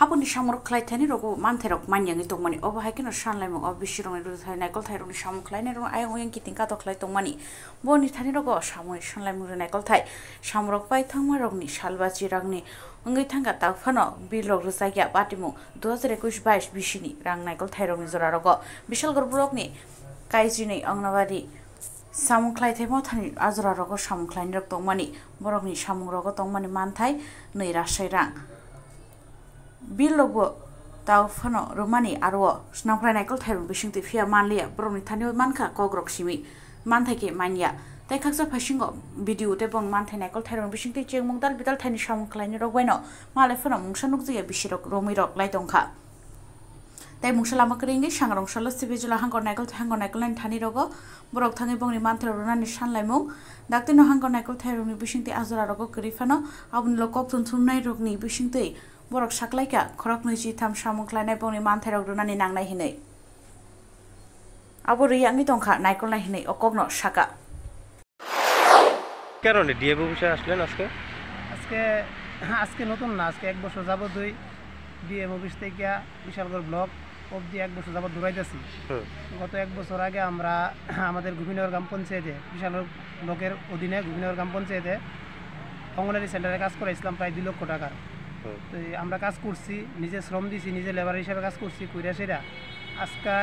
Hapuni samung khwlai thani rogo manthai rok manyangi tongmani obo haikeno sanlaimung ob bisirongni ruthai naikol thai rokni samung khwlainai rong ayang oyang kiting kato khlai tongmani boni thani rogo samung sanlaimung naikol thai samung rok pai thangma rokni salbachi rangni ongoi thangka tawphano bil rok rwsakya batimung 2021-22 bisini rang naikol thai rokni jora rogo bisalgor borokni kaijini angnabadi samung khwlai thaimo thani ajora rogo samung khwlaini rok tongmani borokni samung rogo tongmani manthai 2 rasai rang Bilogo tau fano romani arwo snapra naikol thairung bisingti fia manlia bromni thanio manka kogrok simi manthai ke manya tai khaksa phasingo video te bong manthai naikol thairung bisingti chengmung dal bidal thani samung khwlaini rok baino male fano mungsanuk jiya bisirok romirok laitongkha tai mungsalama kringi sangrong sala sibijula hangor naikol lain thani rogo borok thangi bongni manthai runani sanlaimung daktino hangor naikol thairungni bisingti azra rogo krifano abuni lokok thunthumnai rokni bisingti borok saklaika khorok nuji tham samung khwlainai bongni manthai rok runani nangnai hinai abo rwya angni tongkha naikol nai hinai okogno saka কারণে DAB অফিসে আসলেন আজকে নতুন না আজকে 1 বছর যাবত DM office থেকে বিশালগড় ব্লক অবধি 1 বছর যাবত দৌড়াইতেছি গত 1 বছর আগে আমরা আমাদের গোবিন্দনগর গ্রাম পঞ্চায়েতে বিশালগড় ব্লকের অধীনে গোবিন্দনগর গ্রাম পঞ্চায়েতে অঙ্গনওয়াড়ি সেন্টারে কাজ করাইছিলাম প্রায় 2 লক্ষ টাকার তো আমরা কাজ করছি নিজে শ্রম দিছি নিজে লেবার হিসেবে কাজ করছি কইরা সেরা আজকে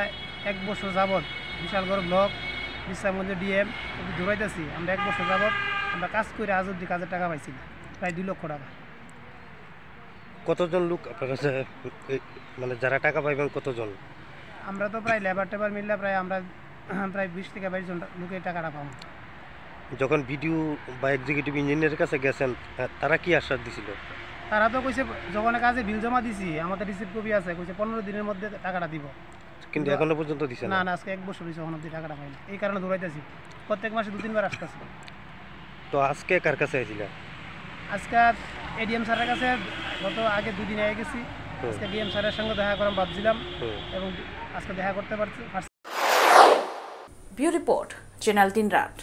1 বছর যাবত বিশালগড় ব্লক silsamung ডিএম দৌড়াইতেছি আমরা 1 বছর যাবত আমরা কাজ করে আজ অবধি কাজের টাকা পাইছি প্রায় 2 লক্ষ টাকা কতজন লোক আপনার কাছে মানে যারা টাকা পাইবেন কতজন আমরা তো প্রায় লেবার মিললে আমরা প্রায় 20 থেকে 22 জন লোকের টাকাটা পাবো যখন ভিডিও বা এক্সিকিউটিভ ইঞ্জিনিয়ারের কাছে গেছেন তারা কি আশ্বাস দিছিল তারা তো কইছে যখন কাজে বিল জমা দিছি আমাদের রিসিপ্ট কপি আছে কইছে 15 দিনের মধ্যে টাকাটা দিব কিন্তু এখনো পর্যন্ত দিছে না আজকে 1 বছর হইছে এখনো টাকাটা পাইনি এই কারণে দৌড়াইতেছি প্রত্যেক মাসে 2-3 বার আসতেছি তো আজকে কার কাছে আইছিলা আজকে এডিএম স্যারের কাছে গত আগে 2 দিন আগে গেছি আজকে ডিএম স্যারের সঙ্গে দেখা করাম ভাবছিলাম এবং আজকে দেখা করতে পারছি ব্যুরো রিপোর্ট চ্যানেল 3 রাত।